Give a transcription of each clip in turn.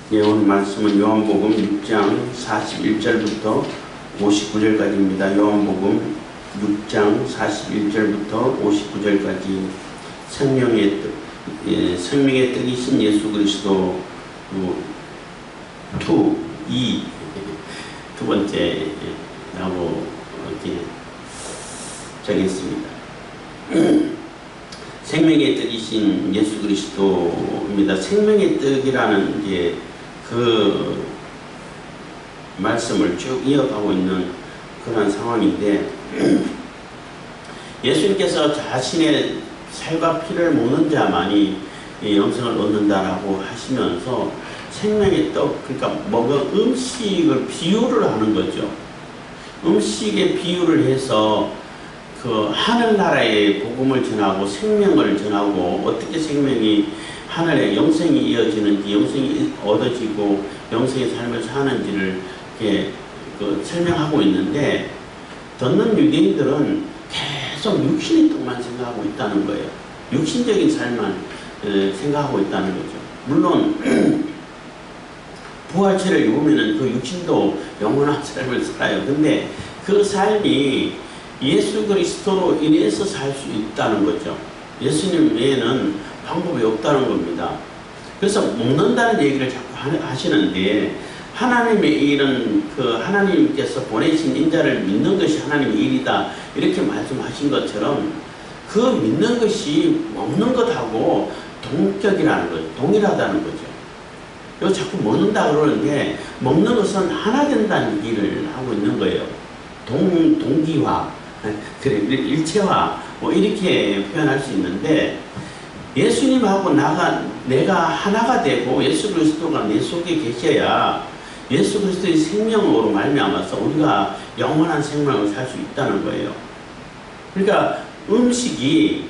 예, 오늘 말씀은 요한복음 6장 41절부터 59절까지입니다. 요한복음 6장 41절부터 59절까지 생명의 떡이신 예수 그리스도 두 번째라고 이렇게 정했습니다. 생명의 떡이신 예수 그리스도입니다. 생명의 떡이라는 그 말씀을 쭉 이어가고 있는 그런 상황인데, 예수님께서 자신의 살과 피를 먹는 자만이 영생을 얻는다라고 하시면서 생명의 떡, 그러니까 먹은 음식을 비유를 하는 거죠. 음식에 비유를 해서 그 하늘나라의 복음을 전하고 생명을 전하고, 어떻게 생명이 하늘에 영생이 이어지는지, 영생이 얻어지고 영생의 삶을 사는지를 이렇게 설명하고 있는데, 듣는 유대인들은 계속 육신의 떡만 생각하고 있다는 거예요. 육신적인 삶만 생각하고 있다는 거죠. 물론 부활체를 입으면 그 육신도 영원한 삶을 살아요. 근데 그 삶이 예수 그리스도로 인해서 살 수 있다는 거죠. 예수님 외에는 방법이 없다는 겁니다. 그래서 먹는다는 얘기를 자꾸 하시는데, 하나님의 일은 하나님께서 보내신 인자를 믿는 것이 하나님의 일이다, 이렇게 말씀하신 것처럼 그 믿는 것이 먹는 것하고 동격이라는 거죠. 동일하다는 거죠. 요 자꾸 먹는다 그러는데, 먹는 것은 하나 된다는 얘기를 하고 있는 거예요. 동기화, 그래, 일체화, 뭐 이렇게 표현할 수 있는데, 예수님하고 내가 하나가 되고 예수 그리스도가 내 속에 계셔야 예수 그리스도의 생명으로 말미암아서 우리가 영원한 생명을 살 수 있다는 거예요. 그러니까 음식이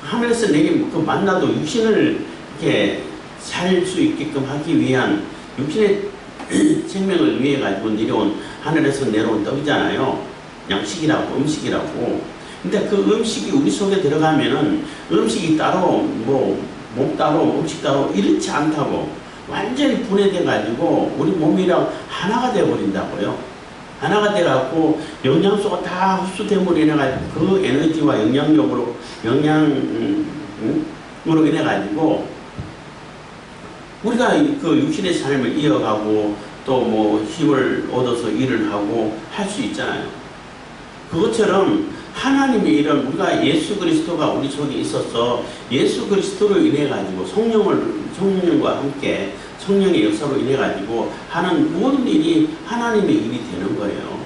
하늘에서 내게 만나도 육신을 이렇게 살 수 있게끔 하기 위한, 육신의 생명을 위해 가지고 내려온, 하늘에서 내려온 떡이잖아요. 양식이라고, 음식이라고. 근데 그 음식이 우리 속에 들어가면은 음식이 따로, 몸 따로, 음식 따로 이렇지 않다고, 완전히 분해돼 가지고 우리 몸이랑 하나가 돼 버린다고요. 하나가 돼 갖고 영양소가 다 흡수됨으로 인해 가지고 그 에너지와 영양으로 인해 가지고 우리가 그 육신의 삶을 이어가고 또 힘을 얻어서 일을 하고 할 수 있잖아요. 그것처럼 하나님의 일은 우리가 예수 그리스도가 우리 속에 있어서 예수 그리스도로 인해 가지고 성령과 함께 성령의 역사로 인해 가지고 하는 모든 일이 하나님의 일이 되는 거예요.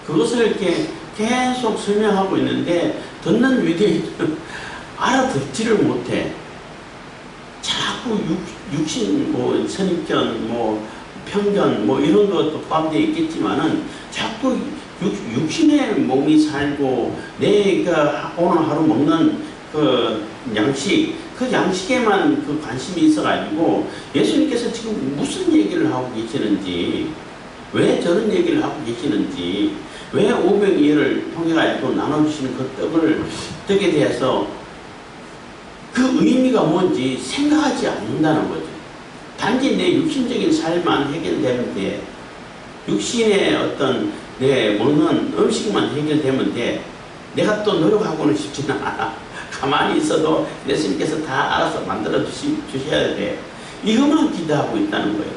그것을 이렇게 계속 설명하고 있는데, 듣는 유대인들은 알아듣지를 못해. 자꾸 육신, 선입견, 편견, 이런 것도 포함되어 있겠지만은, 자꾸 육신의 몸이 살고 내가 오늘 하루 먹는 그 양식, 그 양식에만 그 관심이 있어가지고 예수님께서 지금 무슨 얘기를 하고 계시는지, 왜 저런 얘기를 하고 계시는지, 왜 500예를 통해가지고 나눠주시는 그 떡에 대해서 그 의미가 뭔지 생각하지 않는다는 거죠. 단지 내 육신적인 삶만 해결되면 돼. 육신의 어떤 내 먹는 음식만 해결되면 돼. 내가 또 노력하고는 싶지는 않아. 가만히 있어도 예수님께서 다 알아서 만들어 주셔야 돼. 이것만 기대하고 있다는 거예요.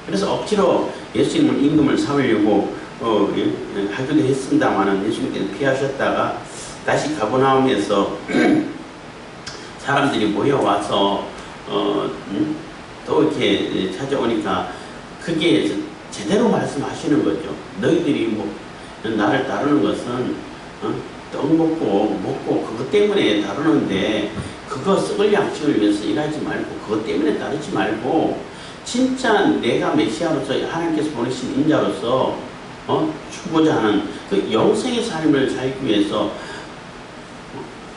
그래서 억지로 예수님은 임금을 삼으려고 하기도 했습니다만은 예수님께서 피하셨다가 다시 가버나움에서 사람들이 모여와서 또 이렇게 찾아오니까 그게 제대로 말씀하시는 거죠. 너희들이 나를 따르는 것은 떡 먹고 그것 때문에 다루는데, 그거 썩을 양식을 위해서 일하지 말고, 그것 때문에 다루지 말고, 진짜 내가 메시아로서 하나님께서 보내신 인자로서 주고자 하는 그 영생의 삶을 살기 위해서,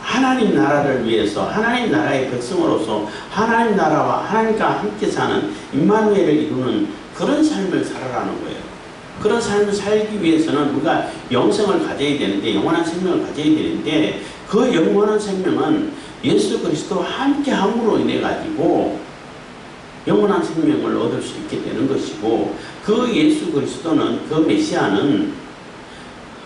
하나님 나라를 위해서, 하나님 나라의 백성으로서 하나님 나라와 하나님과 함께 사는 임마누엘을 이루는 그런 삶을 살아라는 거예요. 그런 삶을 살기 위해서는 우리가 영생을 가져야 되는데, 영원한 생명을 가져야 되는데, 그 영원한 생명은 예수 그리스도와 함께 함으로 인해 가지고 영원한 생명을 얻을 수 있게 되는 것이고, 그 예수 그리스도는, 그 메시아는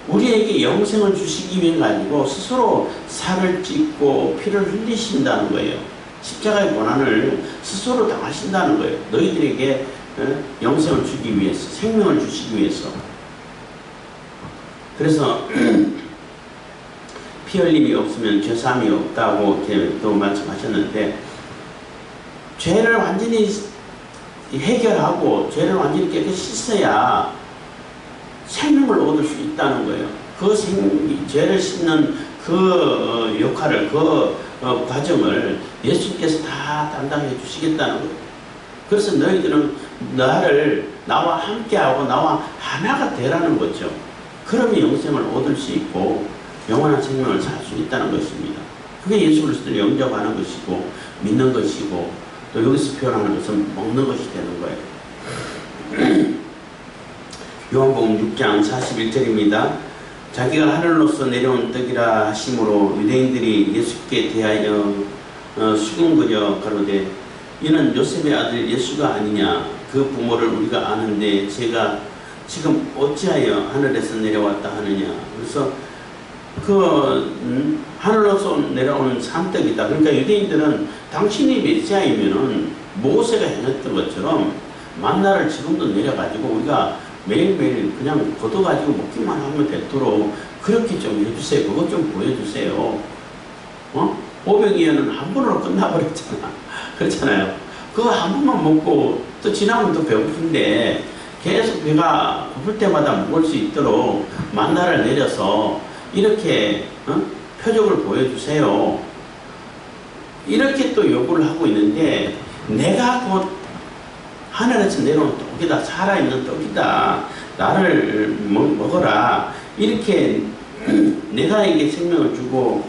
우리에게 영생을 주시기 위해 가지고 스스로 살을 찢고 피를 흘리신다는 거예요. 십자가의 고난을 스스로 당하신다는 거예요. 너희들에게 영생을 주기 위해서, 생명을 주시기 위해서. 그래서 피 흘림이 없으면 죄사함이 없다고 이렇게 또 말씀하셨는데, 죄를 완전히 해결하고 죄를 완전히 깨끗이 씻어야 생명을 얻을 수 있다는 거예요. 그 죄를 씻는 그 역할을, 그 과정을 예수님께서 다 담당해 주시겠다는 거예요. 그래서 너희들은 나와 함께하고 나와 하나가 되라는 거죠. 그러면 영생을 얻을 수 있고 영원한 생명을 살 수 있다는 것입니다. 그게 예수 그리스도를 영접하는 것이고 믿는 것이고, 또 여기서 표현하는 것은 먹는 것이 되는 거예요. 요한복음 6장 41절입니다. 자기가 하늘로서 내려온 떡이라 하심으로 유대인들이 예수께 대하여 수군거려 가로되 이는 요셉의 아들 예수가 아니냐. 그 부모를 우리가 아는데 제가 지금 어찌하여 하늘에서 내려왔다 하느냐. 그래서 하늘로서 내려오는 산떡이다. 그러니까 유대인들은 당신이 메시아이면은 모세가 행했던 것처럼 만나를 지금도 내려가지고 우리가 매일매일 그냥 걷어가지고 먹기만 하면 되도록 그렇게 좀 해주세요. 그것 좀 보여주세요. 500이에는 한 번으로 끝나버렸잖아. 그렇잖아요. 그거 한 번만 먹고 또 지나면 또 배고픈데 계속 배가 고플 때마다 먹을 수 있도록 만나를 내려서 이렇게 표적을 보여주세요. 이렇게 또 요구를 하고 있는데, 내가 곧 하늘에서 내려온 떡이다, 살아있는 떡이다, 나를 먹어라, 이렇게 내가 이게 생명을 주고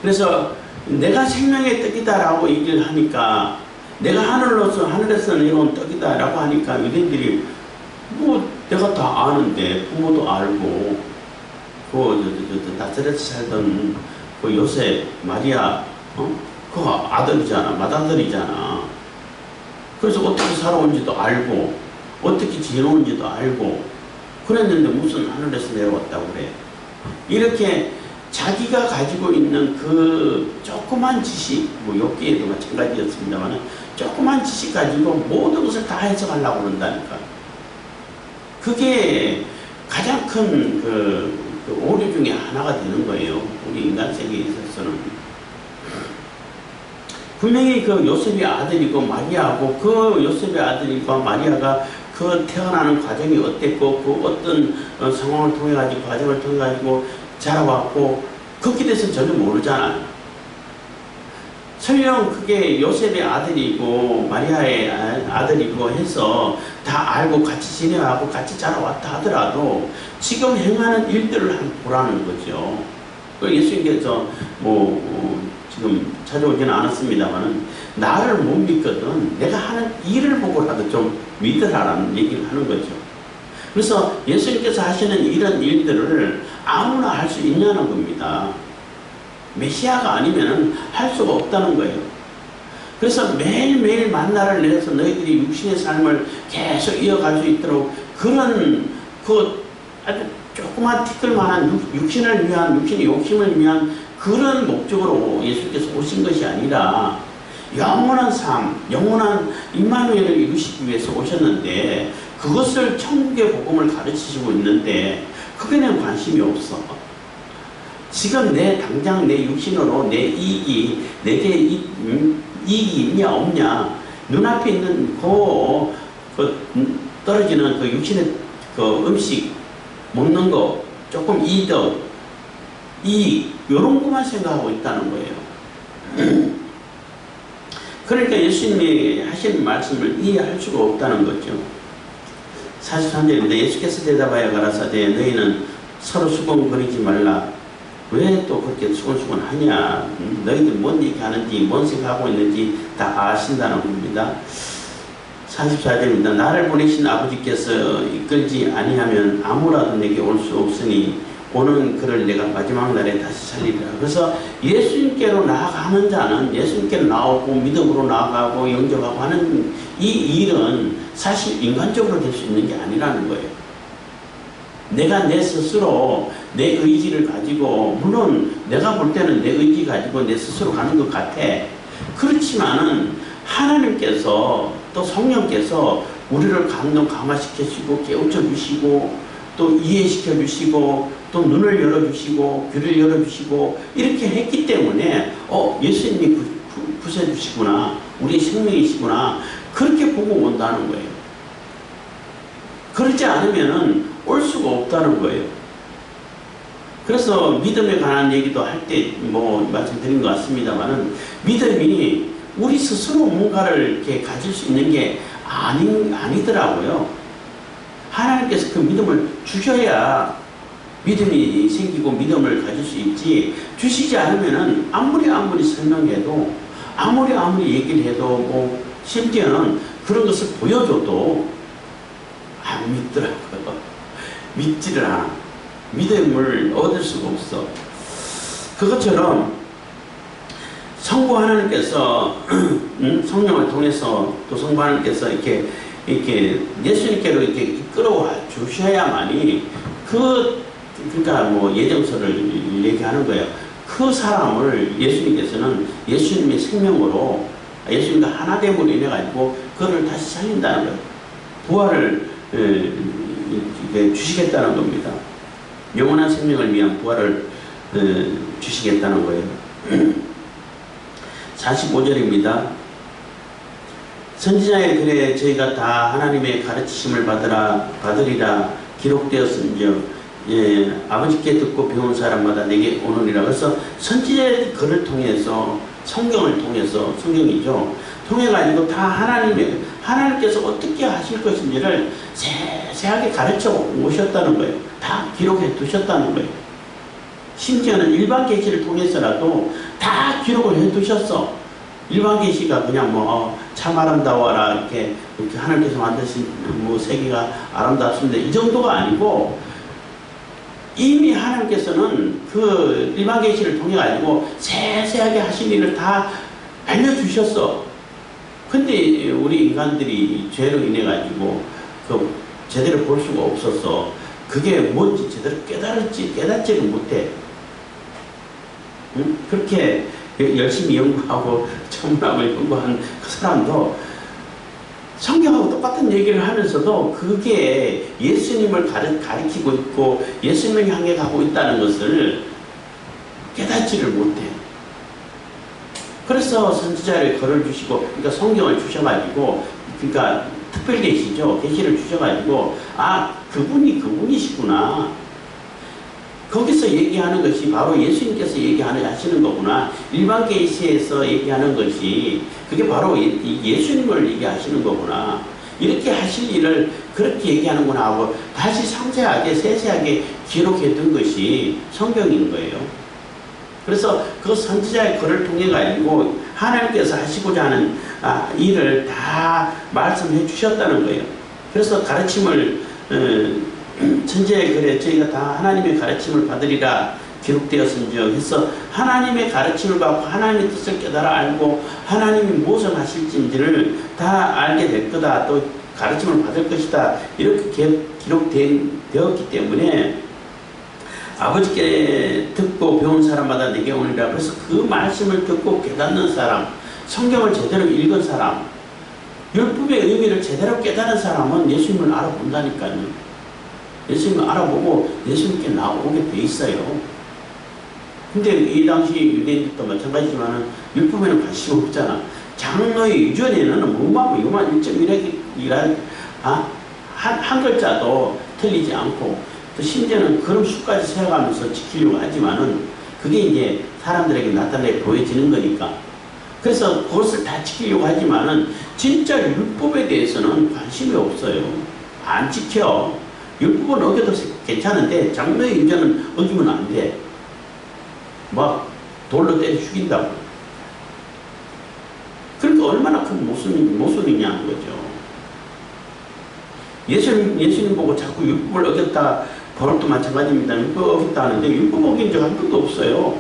그래서 내가 생명의 떡이다라고 얘기를 하니까, 내가 하늘에서 내려온 떡이다라고 하니까 유대인들이 내가 다 아는데, 부모도 알고 나사렛에 살던 그 요셉, 마리아, 그 아들이잖아, 맏아들이잖아. 그래서 어떻게 살아온지도 알고 어떻게 지내온지도 알고 그랬는데 무슨 하늘에서 내려왔다고 그래. 이렇게 자기가 가지고 있는 그 조그만 지식, 욥기에도 마찬가지였습니다만 조그만 지식 가지고 모든 것을 다 해석하려고 그런다니까. 그게 가장 큰 오류 중에 하나가 되는 거예요. 우리 인간 세계에 있어서는. 분명히 그 요셉의 아들이고 마리아고, 그 요셉의 아들이고 마리아가 그 태어나는 과정이 어땠고, 그 어떤 상황을 통해 가지고, 과정을 통해 가지고 자라왔고, 그렇게 대해서 전혀 모르잖아요. 설령 그게 요셉의 아들이고 마리아의 아들이고 해서 다 알고 같이 지내하고 같이 자라왔다 하더라도 지금 행하는 일들을 한번 보라는 거죠. 예수님께서 지금 찾아오지는 않았습니다만은 나를 못 믿거든 내가 하는 일을 보고라도 좀 믿으라는 얘기를 하는 거죠. 그래서 예수님께서 하시는 이런 일들을 아무나 할 수 있냐는 겁니다. 메시아가 아니면 할 수가 없다는 거예요. 그래서 매일매일 만나를 내려서 너희들이 육신의 삶을 계속 이어갈 수 있도록 그런 아주 조그만 티끌만한 육신의 욕심을 위한 그런 목적으로 예수께서 오신 것이 아니라 영원한 삶, 영원한 임마누엘을 이루시기 위해서 오셨는데, 그것을 천국의 복음을 가르치시고 있는데 그게 내 관심이 없어. 지금 당장 내 육신으로 내 이익이, 내게 이익이 있냐 없냐, 눈앞에 있는 떨어지는 그 육신의 그 음식 먹는 거 조금 이득, 이익, 요런 것만 생각하고 있다는 거예요. 그러니까 예수님이 하신 말씀을 이해할 수가 없다는 거죠. 43절입니다. 예수께서 대답하여 가라사대 너희는 서로 수군거리지 말라. 왜 또 그렇게 수근수근 하냐? 너희들 뭔 얘기하는지, 뭔 생각하고 있는지 다 아신다는 겁니다. 44절입니다. 나를 보내신 아버지께서 이끌지 아니하면 아무라도 내게 올 수 없으니 오는 그를 내가 마지막 날에 다시 살리리라. 그래서 예수님께로 나아가는 자는 예수님께로 나오고 믿음으로 나아가고 영접하고 하는 이 일은 사실 인간적으로 될 수 있는 게 아니라는 거예요. 내가 내 스스로 내 의지를 가지고, 물론 내가 볼 때는 내 의지 가지고 내 스스로 가는 것 같아. 그렇지만은 하나님께서 또 성령께서 우리를 강화시켜주시고 깨우쳐 주시고 또 이해시켜 주시고 또 눈을 열어주시고 귀를 열어주시고 이렇게 했기 때문에 예수님이 구세주시구나, 우리의 생명이시구나, 그렇게 보고 온다는 거예요. 그렇지 않으면은 올 수가 없다는 거예요. 그래서 믿음에 관한 얘기도 할 때 말씀드린 것 같습니다만은, 믿음이 우리 스스로 뭔가를 이렇게 가질 수 있는 게 아니더라고요. 하나님께서 그 믿음을 주셔야 믿음이 생기고 믿음을 가질 수 있지, 주시지 않으면은 아무리 설명해도 아무리 얘기를 해도 심지어는 그런 것을 보여줘도 안 믿더라고요. 믿지를 않아. 믿음을 얻을 수가 없어. 그것처럼 성부 하나님께서 성령을 통해서 또 성부 하나님께서 이렇게 예수님께로 이렇게 이끌어와 주셔야만이 그러니까 예정서를 얘기하는 거예요. 그 사람을 예수님께서는 예수님의 생명으로 예수님과 하나됨으로 인해 가지고 그를 다시 살린다는 거예요. 부활을 주시겠다는 겁니다. 영원한 생명을 위한 부활을 주시겠다는 거예요. 45절입니다. 선지자의 글에 저희가 다 하나님의 가르치심을 받으리라 기록되었은즉 아버지께 듣고 배운 사람마다 내게 오느니라. 그래서 선지자의 글을 통해서, 성경을 통해서, 성경이죠, 통해가지고 다 하나님께서 어떻게 하실 것인지를 세세하게 가르쳐 오셨다는 거예요. 다 기록해 두셨다는 거예요. 심지어는 일반 계시를 통해서라도 다 기록을 해 두셨어. 일반 계시가 그냥 참 아름다워라 이렇게 하나님께서 만드신 세계가 아름답습니다, 이 정도가 아니고, 이미 하나님께서는 그 일반 계시를 통해 가지고 세세하게 하신 일을 다 알려주셨어. 근데 우리 인간들이 죄로 인해 가지고 제대로 볼 수가 없어서 그게 뭔지 제대로 깨닫지를 못해. 응? 그렇게 열심히 연구하고 천문학을 연구한 그 사람도 성경하고 똑같은 얘기를 하면서도 그게 예수님을 가리키고 있고 예수님을 향해 가고 있다는 것을 깨닫지를 못해. 그래서 선지자를 글을 주시고, 그러니까 성경을 주셔가지고, 그러니까 특별 계시죠, 계시를 주셔가지고, 그분이시구나, 거기서 얘기하는 것이 바로 예수님께서 하시는 거구나, 일반 계시에서 얘기하는 것이 그게 바로 예수님을 얘기하시는 거구나, 이렇게 하실 일을 그렇게 얘기하는구나 하고 다시 상세하게 세세하게 기록해 둔 것이 성경인 거예요. 그래서 그 선지자의 글을 통해 가지고 하나님께서 하시고자 하는 일을 다 말씀해 주셨다는 거예요. 그래서 가르침을 선지자의 글에 저희가 다 하나님의 가르침을 받으리라 기록되었은즉 해서, 하나님의 가르침을 받고 하나님의 뜻을 깨달아 알고 하나님이 무엇을 하실지를 다 알게 될 거다, 또 가르침을 받을 것이다, 이렇게 기록되었기 때문에 아버지께 듣고 배운 사람마다 내게 오니라. 그래서 그 말씀을 듣고 깨닫는 사람, 성경을 제대로 읽은 사람, 율법의 의미를 제대로 깨달은 사람은 예수님을 알아본다니까요. 예수님을 알아보고 예수님께 나오게 돼 있어요. 근데 이 당시 유대인들도 마찬가지지만 율법에는 관심 없잖아. 장로의 유전에는 요만 1.1획이라 한 글자도 틀리지 않고, 또 심지어는 그런 수까지 세어가면서 지키려고 하지만은 그게 이제 사람들에게 나타내 보여지는 거니까. 그래서 그것을 다 지키려고 하지만은 진짜 율법에 대해서는 관심이 없어요. 안 지켜. 율법은 어겨도 괜찮은데 장로의 유전은 어기면 안 돼. 돌로 때려 죽인다고. 그러니까 얼마나 큰 모순이냐는 거죠. 예수님 보고 자꾸 율법을 어겼다 바울도 마찬가지입니다. 율법 어겼다 하는데 율법 어긴 적 한 번도 없어요.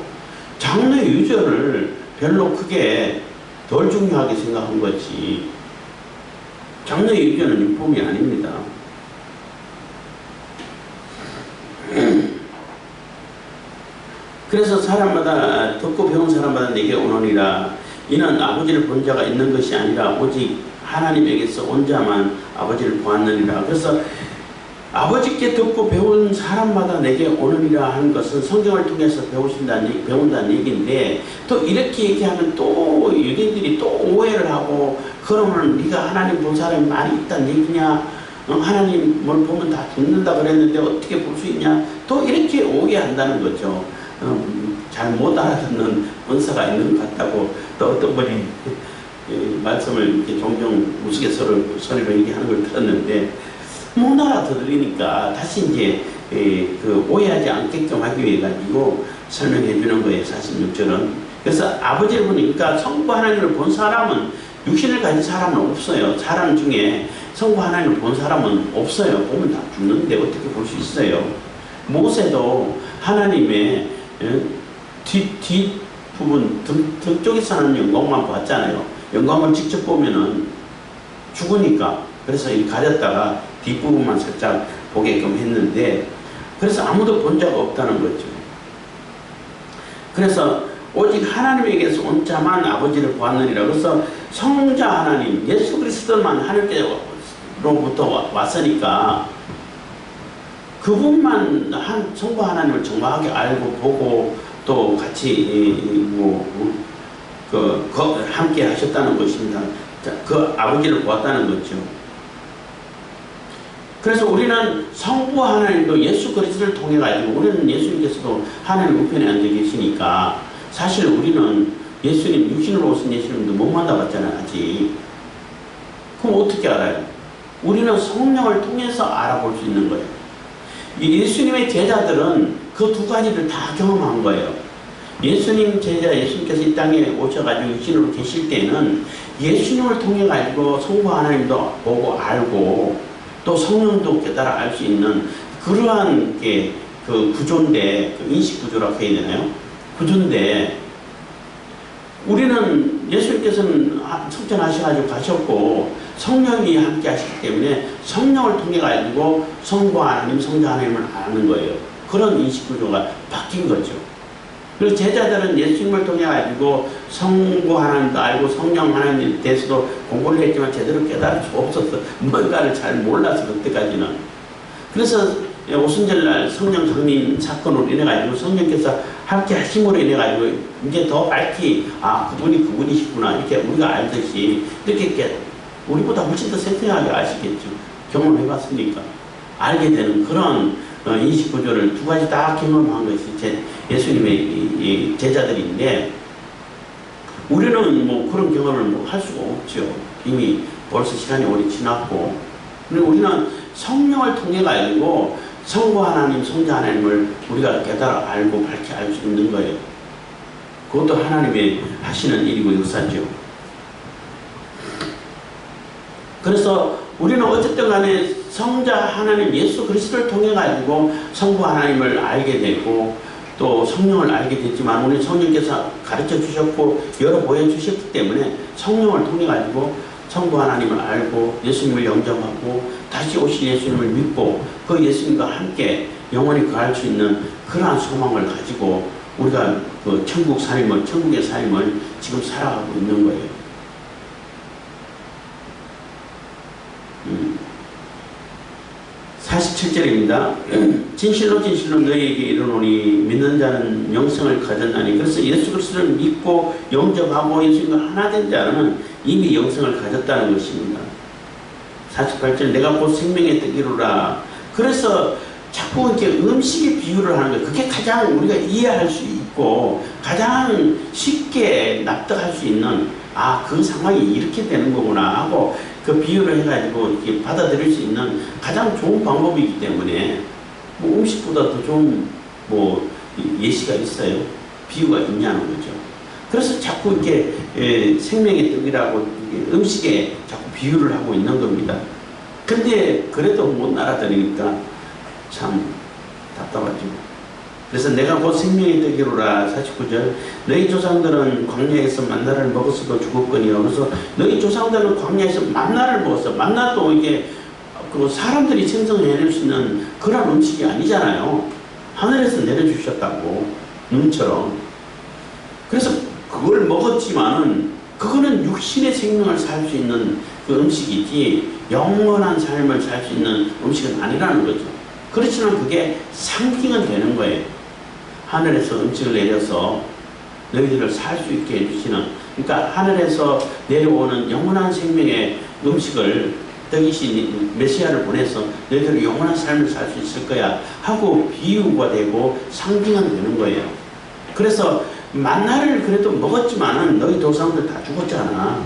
장래 유전을 별로 크게 덜 중요하게 생각한 거지. 장래 유전은 율법이 아닙니다. 그래서 사람마다 듣고 배운 사람마다 내게 오느니라. 이는 아버지를 본 자가 있는 것이 아니라 오직 하나님에게서 온 자만 아버지를 보았느니라. 그래서 아버지께 듣고 배운 사람마다 내게 오느니라 하는 것은 성경을 통해서 배운다는 얘기인데, 또 이렇게 얘기하면 또 유대인들이 또 오해를 하고, 그러면 네가 하나님 본 사람이 많이 있다는 얘기냐? 하나님을 보면 다 듣는다 그랬는데 어떻게 볼 수 있냐? 또 이렇게 오해한다는 거죠. 잘 못 알아듣는 원사가 있는 것 같다고 또 어떤 분이 말씀을 이렇게 종종 우스갯소리로 얘기하는 걸 들었는데, 못 알아들으니까 다시 이제 그 오해하지 않게끔 하기 위해 가지고 설명해 주는 거예요. 46절은. 그래서 아버지를 보니까 성부 하나님을 본 사람은, 육신을 가진 사람은 없어요. 사람 중에 성부 하나님을 본 사람은 없어요. 보면 다 죽는데 어떻게 볼 수 있어요. 모세도 하나님의 뒷부분 등 쪽에서 하는 영광만 봤잖아요. 영광을 직접 보면은 죽으니까, 그래서 이 가렸다가 뒷부분만 살짝 보게끔 했는데, 그래서 아무도 본 자가 없다는 거죠. 그래서 오직 하나님에게서 온 자만 아버지를 보았느니라. 그래서 성자 하나님, 예수 그리스도만 하나님께로부터 왔으니까 그분만 성부 하나님을 정확하게 알고 보고 또 같이 함께 하셨다는 것입니다. 그 아버지를 보았다는 거죠. 그래서 우리는 성부 하나님도 예수 그리스도를 통해 가지고, 우리는 예수님께서도 하나님 우편에 앉아 계시니까 사실 우리는 예수님, 육신으로 오신 예수님도 못 만나봤잖아요, 아직. 그럼 어떻게 알아요? 우리는 성령을 통해서 알아볼 수 있는 거예요. 예수님의 제자들은 그 두 가지를 다 경험한 거예요. 예수님 제자, 예수님께서 이 땅에 오셔가지고 육신으로 계실 때는 예수님을 통해 가지고 성부 하나님도 보고 알고 또 성령도 깨달아 알 수 있는 그러한 게 그 구조인데, 그 인식 구조라고 해야 되나요? 구조인데, 우리는 예수님께서는 성천하셔가지고 가셨고 성령이 함께 하시기 때문에 성령을 통해 가지고 성부 하나님, 성자 하나님을 아는 거예요. 그런 인식 구조가 바뀐 거죠. 그리고 제자들은 예수님을 통해 가지고 성부 하나님도 알고 성령 하나님에 대해서도 공부를 했지만 제대로 깨달을 수 없었어. 뭔가를 잘 몰라서 그때까지는. 그래서 오순절날 성령 강림 사건으로 인해 가지고 성령께서 함께 하심으로 인해 가지고 이제 더 밝히 그분이 그분이시구나 이렇게 우리가 알듯이 이렇게 우리보다 훨씬 더 생생하게 아시겠죠. 경험해 봤으니까 알게 되는 그런 인식 구조를 두 가지 다 경험한 것이 예수님의 이 제자들인데, 우리는 뭐 그런 경험을 할 수가 없죠. 이미 벌써 시간이 오래 지났고. 그리고 우리는 성령을 통해 가지고 성부 하나님, 성자 하나님을 우리가 깨달아 알고 밝히 알 수 있는 거예요. 그것도 하나님의 하시는 일이고 역사죠. 그래서 우리는 어쨌든 간에 성자 하나님 예수 그리스도를 통해 가지고 성부 하나님을 알게 되고 또 성령을 알게 됐지만, 우리 성령께서 가르쳐 주셨고 열어 보여주셨기 때문에 성령을 통해 가지고 성부 하나님을 알고 예수님을 영접하고 다시 오실 예수님을 믿고 그 예수님과 함께 영원히 거할 수 있는 그러한 소망을 가지고 우리가 그 천국의 삶을 지금 살아가고 있는 거예요. 47절입니다. 진실로 진실로 너희에게 이르노니 믿는 자는 영생을 가졌나니. 그래서 예수 그리스도를 믿고 영접하고 예수님과 하나 된 자는 이미 영생을 가졌다는 것입니다. 48절 내가 곧 생명의 떡이로라. 그래서 자꾸 이렇게 음식의 비유를 하는 거예요. 그게 가장 우리가 이해할 수 있고 가장 쉽게 납득할 수 있는 그 상황이 이렇게 되는 거구나 하고 그 비유를 해가지고 이렇게 받아들일 수 있는 가장 좋은 방법이기 때문에 뭐 음식보다 더 좋은 뭐 예시가 있어요. 비유가 있냐는 거죠. 그래서 자꾸 이렇게 생명의 떡이라고 음식에 자꾸 비유를 하고 있는 겁니다. 근데 그래도 못 알아들으니까 참 답답하지고. 그래서 내가 곧 생명이 되기로라. 49절. 너희 조상들은 광야에서 만나를 먹었어도 죽었거니와. 그래서 너희 조상들은 광야에서 만나를 먹었어. 만나도 이게 그 사람들이 생성해낼 수 있는 그런 음식이 아니잖아요. 하늘에서 내려주셨다고. 눈처럼. 그래서 그걸 먹었지만은 그거는 육신의 생명을 살 수 있는 그 음식이지 영원한 삶을 살 수 있는 음식은 아니라는 거죠. 그렇지만 그게 상징은 되는 거예요. 하늘에서 음식을 내려서 너희들을 살 수 있게 해주시는, 그러니까 하늘에서 내려오는 영원한 생명의 음식을 떡이신 메시아를 보내서 너희들이 영원한 삶을 살 수 있을 거야 하고 비유가 되고 상징은 되는 거예요. 그래서 만나를 그래도 먹었지만은 너희 조상들 다 죽었잖아.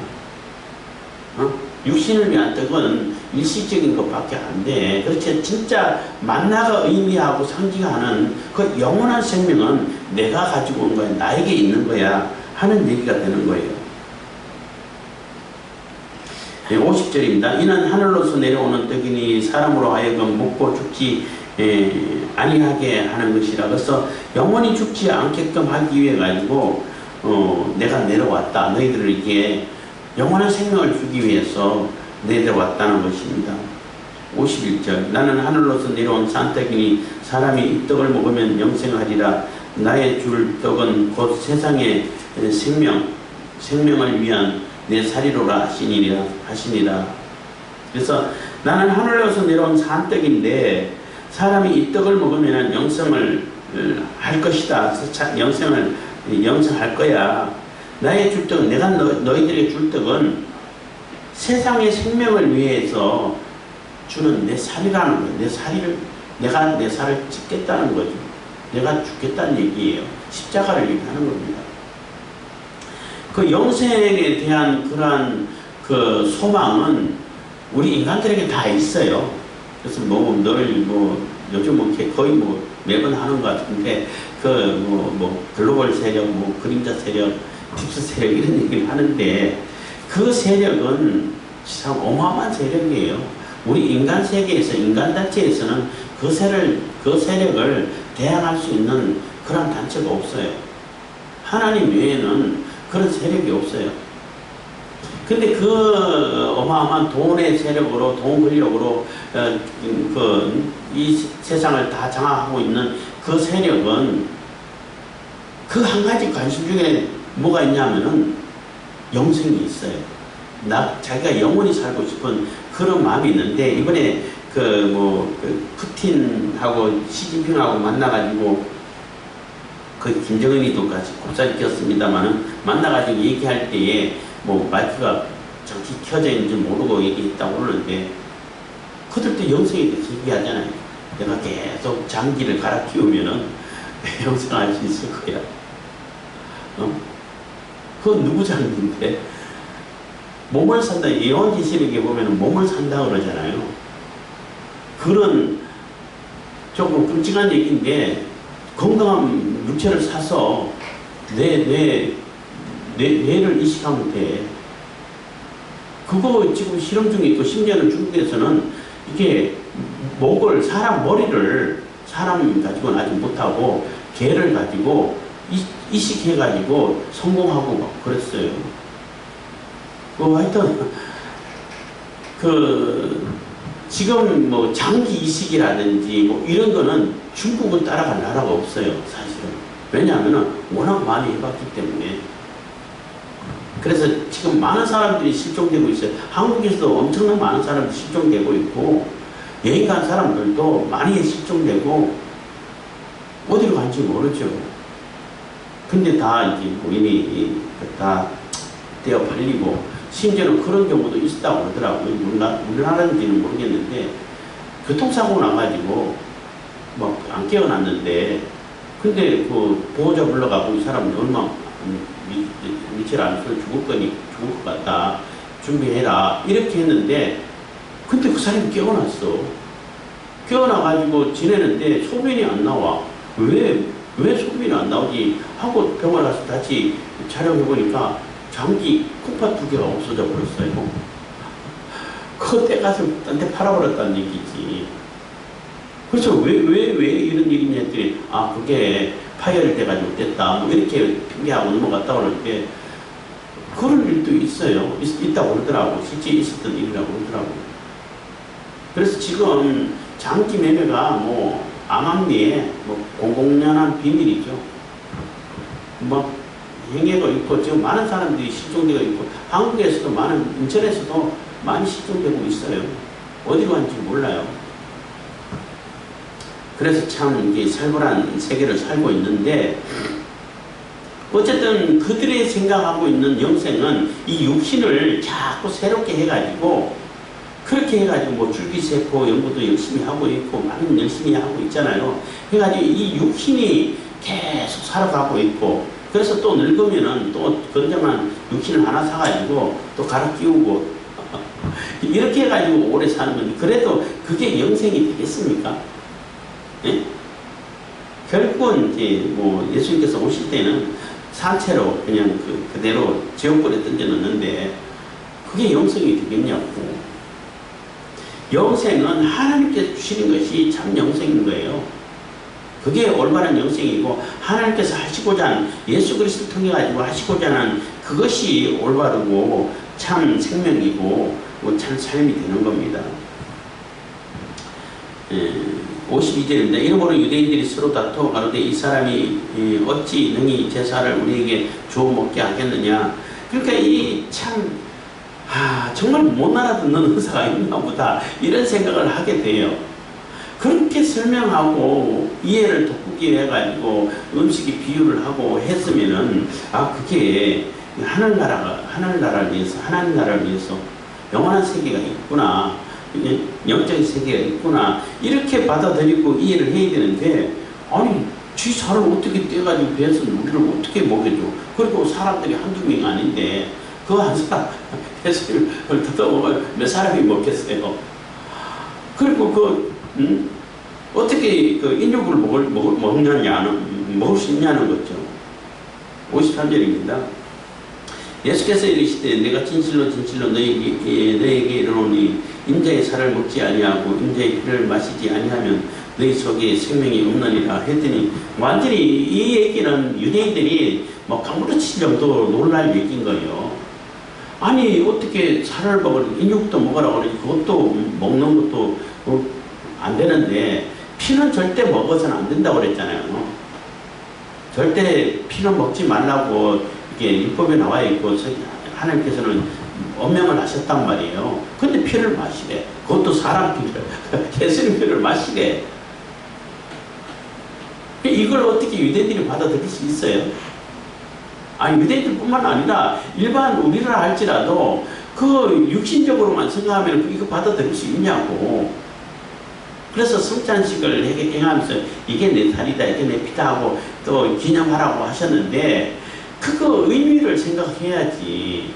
육신을 위한 떡은 일시적인 것밖에 안 돼. 그렇지 진짜 만나가 의미하고 상징하는 그 영원한 생명은 내가 가지고 온 거야. 나에게 있는 거야 하는 얘기가 되는 거예요. 50절입니다. 이는 하늘로서 내려오는 떡이니 사람으로 하여금 먹고 죽지 아니하게 하는 것이라. 그래서 영원히 죽지 않게끔 하기 위해 가지고 내가 내려왔다. 너희들을 이게 영원한 생명을 주기 위해서 내려왔다는 것입니다. 51절. 나는 하늘로서 내려온 산떡이니 사람이 이 떡을 먹으면 영생하리라. 나의 줄 떡은 곧 세상의 생명을 위한 내 살이로라 하시니라. 그래서 나는 하늘로서 내려온 산떡인데 사람이 이 떡을 먹으면 영생을 할 것이다. 영생할 거야. 나의 줄 떡은, 내가 너희들의 줄 떡은 세상의 생명을 위해서 주는 내 살이라는 거예요. 내가 내 살을 찢겠다는 거죠. 내가 죽겠다는 얘기예요. 십자가를 얘기하는 겁니다. 그 영생에 대한 그러한 그 소망은 우리 인간들에게 다 있어요. 그래서 요즘 거의 매번 하는 것 같은데 글로벌 세력, 그림자 세력, 딥스 세력 이런 얘기를 하는데 그 세력은 참 어마어마한 세력이에요. 우리 인간 세계에서, 인간 단체에서는 그 세력을 대항할 수 있는 그런 단체가 없어요. 하나님 외에는 그런 세력이 없어요. 근데 그 어마어마한 돈의 세력으로, 돈 권력으로 이 세상을 다 장악하고 있는 그 세력은 그 한 가지 관심 중에 뭐가 있냐면은 영생이 있어요. 자기가 영원히 살고 싶은 그런 마음이 있는데, 이번에 푸틴하고 시진핑하고 만나가지고 김정은이도 같이 곱살이 꼈습니다만은 만나가지고 얘기할 때에 마이크가 정확히 켜져 있는지 모르고 얘기했다고 그러는데, 그들도 영생에 대해서 얘기하잖아요. 내가 계속 장기를 갈아 키우면은 영생할 수 있을 거야. 그건 누구 장기인데? 몸을 산다. 예언지시록에 보면 몸을 산다 그러잖아요. 그런 조금 끔찍한 얘기인데, 건강한 육체를 사서 뇌를 이식하면 돼. 그거 지금 실험 중에 있고, 심지어는 중국에서는 이게 사람 머리를 사람 가지고는 아직 못하고 개를 가지고 이식해가지고 성공하고 막 그랬어요. 하여튼 지금 장기 이식이라든지 이런 거는 중국을 따라갈 나라가 없어요, 사실은. 왜냐하면 워낙 많이 해봤기 때문에. 그래서 지금 많은 사람들이 실종되고 있어요. 한국에서도 엄청난 많은 사람들이 실종되고 있고, 여행 간 사람들도 많이 실종되고, 어디로 간지 모르죠. 근데 다 이제 이미 다 떼어 팔리고, 심지어는 그런 경우도 있었다고 그러더라고요. 우리나라인지는 모르겠는데, 교통사고 나가지고 안 깨어났는데, 근데 보호자 불러가고 이 사람은 얼마 며칠 안에 죽을 것 같다. 준비해라. 이렇게 했는데, 근데 그 사람이 깨어났어. 깨어나가지고 지내는데 소변이 안 나와. 왜 소변이 안 나오지? 하고 병원 가서 다시 촬영해보니까 장기 콩팥 2개가 없어져 버렸어요. 그거 떼가서 딴 데 팔아버렸다는 얘기지. 그래서 왜 이런 일이 있냐 했더니, 아, 그게 파열이 돼가지고 됐다. 뭐 이렇게 핑계하고 넘어갔다 그럴 때, 그런 일도 있어요. 있다고 그러더라고. 실제 있었던 일이라고 그러더라고. 그래서 지금 장기 매매가 뭐 암암리에 뭐 공공연한 비밀이죠. 뭐 행해가 있고 지금 많은 사람들이 실종되고 있고 한국에서도 많은 인천에서도 많이 실종되고 있어요. 어디로 간지 몰라요. 그래서 참 이게 살벌한 세계를 살고 있는데 어쨌든 그들의 생각하고 있는 영생은 이 육신을 자꾸 새롭게 해가지고 그렇게 해가지고 뭐 줄기세포 연구도 열심히 하고 있고 많은 열심히 하고 있잖아요. 해가지고 이 육신이 계속 살아가고 있고 그래서 또 늙으면은 또 건장한 육신을 하나 사가지고 또 갈아 끼우고 이렇게 해가지고 오래 사는 건데 그래도 그게 영생이 되겠습니까? 네? 결국은 이제 뭐 예수님께서 오실 때는 산채로 그냥 그대로 지옥불에 던져놓는데 그게 영생이 되겠냐고. 영생은 하나님께서 주시는 것이 참 영생인 거예요. 그게 올바른 영생이고 하나님께서 하시고자 하는 예수 그리스도를 통해 가지고 하시고자 하는 그것이 올바르고 참 생명이고 참 삶이 되는 겁니다. 52절입니다. 이러므로 유대인들이 서로 다투어 가로되 이 사람이 어찌 능히 제사를 우리에게 주어 먹게 하겠느냐. 그러니까 이 참 정말 못 알아듣는 의사가 있나 보다 이런 생각을 하게 돼요. 그렇게 설명하고 이해를 돋구게 해가지고 음식에 비유를 하고 했으면은 그게 하늘나라를 위해서 하나님 나라를 위해서 영원한 세계가 있구나, 영적인 세계가 있구나 이렇게 받아들이고 이해를 해야 되는데 아니 지 살을 어떻게 떼가지고 배에서 우리를 어떻게 먹여줘. 그리고 사람들이 한두 명이 아닌데 그 한 사람 배를 뜯어먹으면 몇 사람이 먹겠어요. 그리고 어떻게 그 인육을 먹을 수 있냐는 거죠. 53절입니다. 예수께서 이르시되 내가 진실로 진실로 너에게 이르노니 인자의 살을 먹지 아니하고 인자의 피를 마시지 아니하면 너희 속에 생명이 없느니라 했더니 완전히 이 얘기는 유대인들이 뭐 강부르칠 정도로 놀랄 얘기인 거예요. 아니 어떻게 살을 먹으라 인육도 먹으라고 그러지 그것도 먹는 것도 안 되는데 피는 절대 먹어서는 안 된다고 그랬잖아요. 절대 피는 먹지 말라고 이게 율법에 나와 있고 하나님께서는 엄명을 하셨단 말이에요. 근데 피를 마시래. 그것도 사람 피를 예수님 피를 마시래. 이걸 어떻게 유대인들이 받아들일 수 있어요? 아니 유대인들뿐만 아니라 일반 우리라 할지라도 그 육신적으로만 생각하면 이거 받아들일 수 있냐고. 그래서 성찬식을 행하면서 이게 내 살이다 이게 내 피다 하고 또 기념하라고 하셨는데 그거 의미를 생각해야지.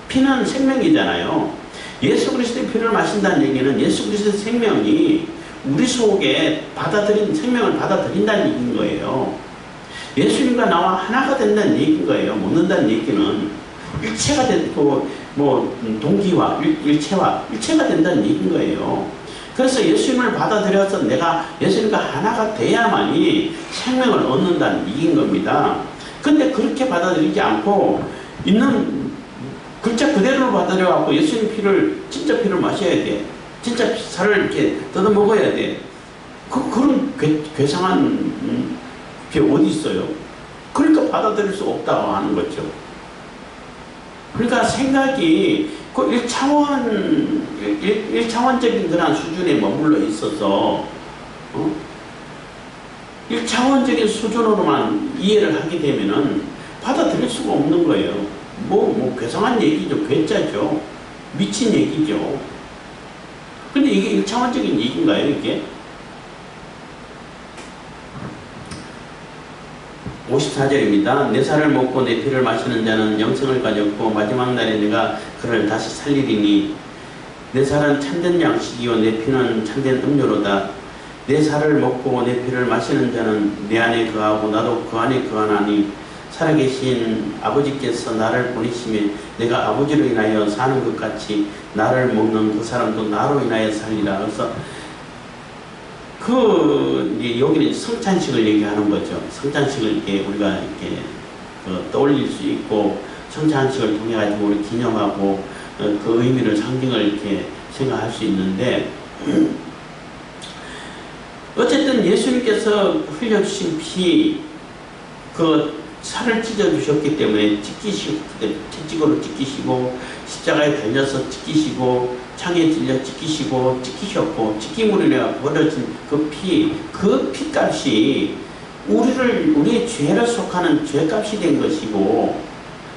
피는 생명이잖아요. 예수 그리스도의 피를 마신다는 얘기는 예수 그리스도의 생명이 우리 속에 생명을 받아들인다는 얘기인 거예요. 예수님과 나와 하나가 된다는 얘기인 거예요. 먹는다는 얘기는 일체가 되고 동기와 일체가 된다는 얘기인 거예요. 그래서 예수님을 받아들여서 내가 예수님과 하나가 돼야만이 생명을 얻는다는 얘기인 겁니다. 근데 그렇게 받아들이지 않고 있는 글자 그대로 받아들여갖고 예수님 피를 진짜 피를 마셔야 돼. 진짜 살을 이렇게 뜯어 먹어야 돼. 그런 괴상한 게 어디 있어요? 그러니까 받아들일 수 없다고 하는 거죠. 그러니까 생각이 그 1차원적인 그런 수준에 머물러 있어서 1차원적인 수준으로만 이해를 하게 되면은 받아들일 수가 없는 거예요. 괴상한 얘기죠. 괴짜죠. 미친 얘기죠. 근데 이게 1차원적인 얘기인가요, 이게? 54절입니다. 내 살을 먹고 내 피를 마시는 자는 영생을 가졌고 마지막 날에 내가 그를 다시 살리리니 내 살은 참된 양식이요 내 피는 참된 음료로다. 내 살을 먹고 내 피를 마시는 자는 내 안에 거하고 나도 그 안에 거하나니 살아계신 아버지께서 나를 보내시며 내가 아버지로 인하여 사는 것 같이 나를 먹는 그 사람도 나로 인하여 살리라. 그래서 이제 여기는 성찬식을 얘기하는 거죠. 성찬식을 이렇게 우리가 이렇게 떠올릴 수 있고, 성찬식을 통해 가지고 우리 기념하고, 그 의미를, 상징을 이렇게 생각할 수 있는데, 어쨌든 예수님께서 흘려주신 피, 살을 찢어주셨기 때문에 채찍으로 찢기시고, 십자가에 달려서 찢기시고, 창에 찔려 찢기시고, 찢기셨고, 찢김으로 인해 벌어진 그 피값이 우리의 죄를 속하는 죄값이 된 것이고,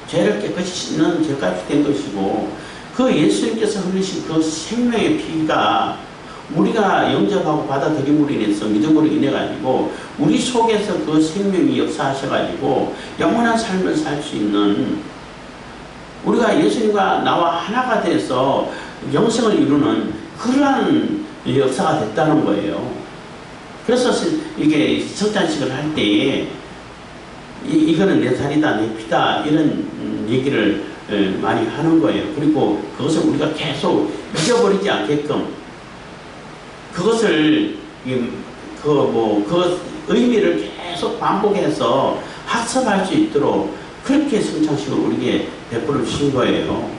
죄를 깨끗이 씻는 죄값이 된 것이고, 그 예수님께서 흘리신 그 생명의 피가 우리가 영접하고 받아들임으로 인해서, 믿음으로 인해 가지고 우리 속에서 그 생명이 역사하셔 가지고 영원한 삶을 살 수 있는, 우리가 예수님과 나와 하나가 돼서 영생을 이루는 그러한 역사가 됐다는 거예요. 그래서 이게 성찬식을 할 때에 이거는 내 살이다, 내 피다, 이런 얘기를 많이 하는 거예요. 그리고 그것을 우리가 계속 잊어버리지 않게끔, 그것을 그 의미를 계속 반복해서 학습할 수 있도록 그렇게 성찬식을 우리에게 베풀어 주신 거예요.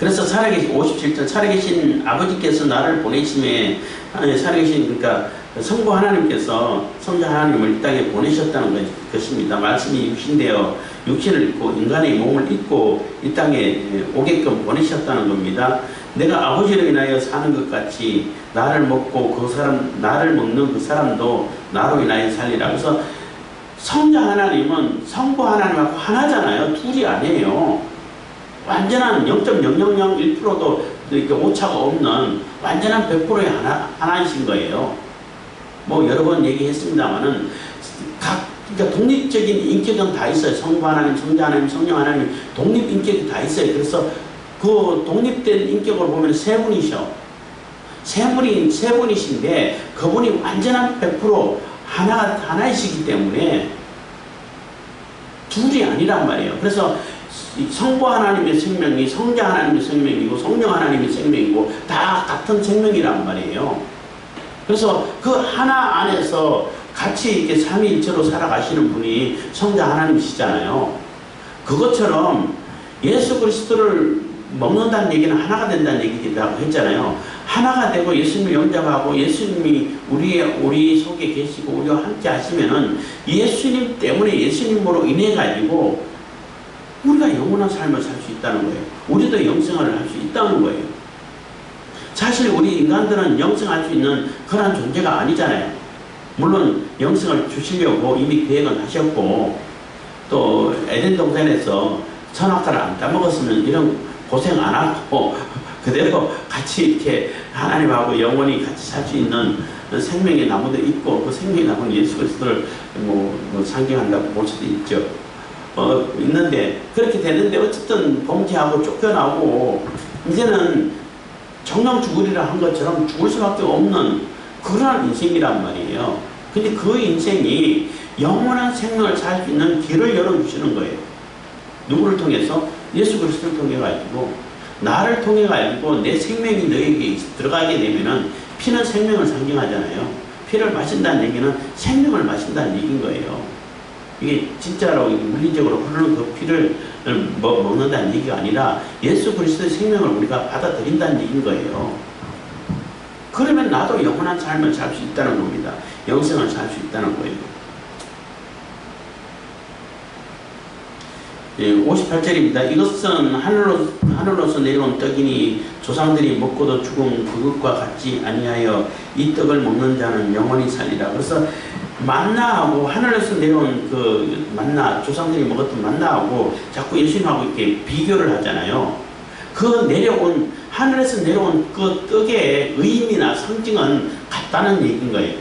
그래서 57절, 살아계신 아버지께서 나를 보내심에, 살아계신, 그러니까 성부 하나님께서 성자 하나님을 이 땅에 보내셨다는 것입니다. 말씀이 육신되어 육신을 입고 인간의 몸을 입고 이 땅에 오게끔 보내셨다는 겁니다. 내가 아버지로 인하여 사는 것 같이 나를 먹는 그 사람도 나로 인하여 살리라. 그래서 성자 하나님은 성부 하나님하고 하나잖아요. 둘이 아니에요. 완전한 0.0001%도 이렇게 오차가 없는 완전한 100%의 하나이신 거예요. 뭐 여러 번 얘기했습니다만은 그러니까 독립적인 인격은 다 있어요. 성부 하나님, 성자 하나님, 성령 하나님, 독립 인격이 다 있어요. 그래서 그 독립된 인격을 보면 세 분이셔. 세 분이신데 그분이 완전한 100% 하나이시기 때문에 둘이 아니란 말이에요. 그래서 성부 하나님의 생명이 성자 하나님의 생명이고 성령 하나님의 생명이고 다 같은 생명이란 말이에요. 그래서 그 하나 안에서 같이 이렇게 삼위일체로 살아가시는 분이 성자 하나님이시잖아요. 그것처럼 예수 그리스도를 먹는다는 얘기는 하나가 된다는 얘기라고 했잖아요. 하나가 되고 예수님을 영접하고 예수님이 우리 속에 계시고 우리와 함께 하시면은 예수님 때문에, 예수님으로 인해 가지고 우리가 영원한 삶을 살 수 있다는 거예요. 우리도 영생을 할 수 있다는 거예요. 사실 우리 인간들은 영생할 수 있는 그런 존재가 아니잖아요. 물론 영생을 주시려고 이미 계획은 하셨고, 또 에덴 동산에서 선악과를 안 따먹었으면 이런 고생 안 하고 그대로 같이 이렇게 하나님하고 영원히 같이 살 수 있는 생명의 나무도 있고, 그 생명의 나무는 예수 그리스도를 상징한다고 볼 수도 있죠. 있는데 그렇게 되는데 어쨌든 범죄하고 쫓겨나고 이제는 정령 죽으리라 한 것처럼 죽을 수밖에 없는 그러한 인생이란 말이에요. 근데 그 인생이 영원한 생명을 살 수 있는 길을 열어주시는 거예요. 누구를 통해서? 예수 그리스도를 통해 가지고, 나를 통해 가지고 내 생명이 너에게 들어가게 되면은, 피는 생명을 상징하잖아요. 피를 마신다는 얘기는 생명을 마신다는 얘기인 거예요. 이게 진짜로 물리적으로 흐르는 그 피를 먹는다는 얘기가 아니라 예수 그리스도의 생명을 우리가 받아들인다는 얘기인 거예요. 그러면 나도 영원한 삶을 살 수 있다는 겁니다. 영생을 살 수 있다는 거예요. 58절입니다. 이것은 하늘로서 내려온 떡이니 조상들이 먹고도 죽은 그것과 같지 아니하여 이 떡을 먹는 자는 영원히 살리라. 그래서 만나하고 하늘에서 내려온 그 만나, 조상들이 먹었던 만나하고 자꾸 예수님하고 이렇게 비교를 하잖아요. 그 하늘에서 내려온 그 떡의 의미나 상징은 같다는 얘기인 거예요.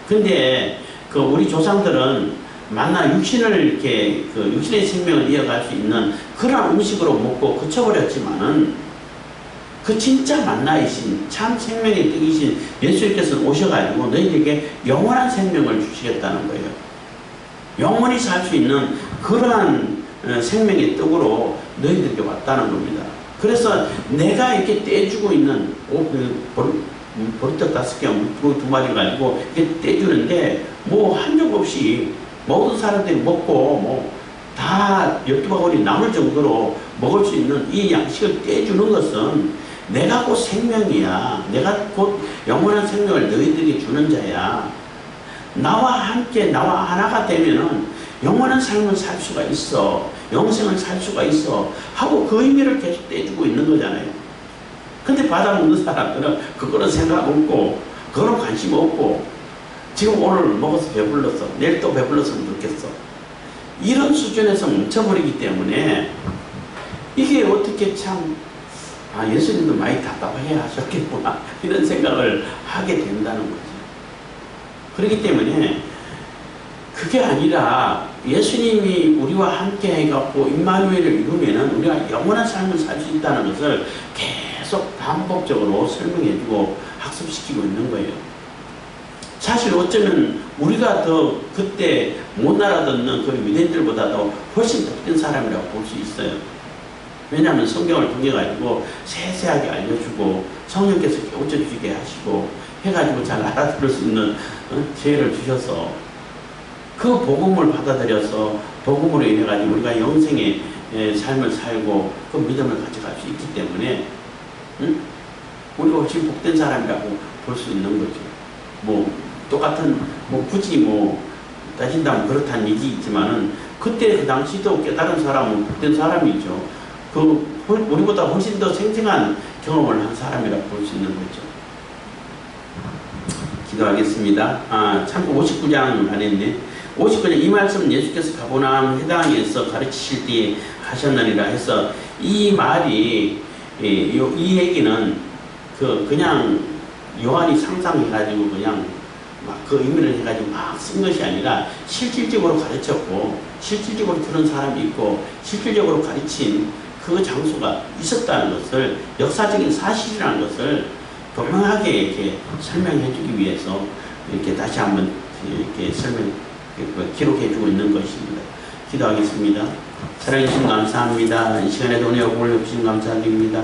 근데 그 우리 조상들은 만나 육신을 이렇게 육신의 생명을 이어갈 수 있는 그런 음식으로 먹고 그쳐버렸지만은 그 진짜 만나이신 참 생명의 떡이신 예수님께서 오셔가지고 너희에게 영원한 생명을 주시겠다는 거예요. 영원히 살 수 있는 그러한 생명의 떡으로 너희들에게 왔다는 겁니다. 그래서 내가 이렇게 떼주고 있는 보리떡 5개, 물 2마리 가지고 이렇게 떼주는데 뭐 한 적 없이 모든 사람들이 먹고 뭐 다 12바구니 남을 정도로 먹을 수 있는 이 양식을 떼주는 것은 내가 곧 생명이야. 내가 곧 영원한 생명을 너희들에게 주는 자야. 나와 함께 나와 하나가 되면은 영원한 삶을 살 수가 있어. 영생을 살 수가 있어. 하고 그 의미를 계속 떼주고 있는 거잖아요. 근데 받아먹는 사람들은 그거는 생각 없고 그거는 관심 없고 지금 오늘 먹어서 배불렀어. 내일 또 배불렀으면 좋겠어. 이런 수준에서 멈춰버리기 때문에 이게 어떻게 참 예수님도 많이 답답해 하셨겠구나 이런 생각을 하게 된다는 거죠. 그렇기 때문에 그게 아니라 예수님이 우리와 함께 해갖고 임마누엘을 이루면은 우리가 영원한 삶을 살 수 있다는 것을 계속 반복적으로 설명해주고 학습시키고 있는 거예요. 사실 어쩌면 우리가 더 그때 못 알아듣는 그 유대인들보다도 훨씬 덕된 사람이라고 볼 수 있어요. 왜냐하면 성경을 통해가지고 세세하게 알려주고 성령께서 깨우쳐주게 하시고 해가지고 잘 알아들을 수 있는 지혜를 주셔서 그 복음을 받아들여서 복음으로 인해가지고 우리가 영생의 삶을 살고 그 믿음을 가져갈 수 있기 때문에 우리가 훨씬 복된 사람이라고 볼 수 있는 거죠. 뭐 똑같은 굳이 따진다면 그렇다는 얘기 있지만은 그때 그 당시도 깨달은 사람은 복된 사람이죠. 우리보다 훨씬 더 생생한 경험을 한 사람이라고 볼 수 있는 거죠. 기도하겠습니다. 참고 59장 안했네. 59장 이 말씀은 예수께서 가버나움 회당에서 가르치실 때에 하셨느니라 해서 이 말이 이 얘기는 그냥 요한이 상상해가지고 그냥 막 그 의미를 해가지고 막 쓴 것이 아니라 실질적으로 가르쳤고 실질적으로 들은 사람이 있고 실질적으로 가르친 그 장소가 있었다는 것을 역사적인 사실이라는 것을 분명하게 이렇게 설명해 주기 위해서 이렇게 다시 한번 이렇게 기록해 주고 있는 것입니다. 기도하겠습니다. 사랑해 주신 감사합니다. 이 시간에도 은혜와 복을 주신 감사드립니다.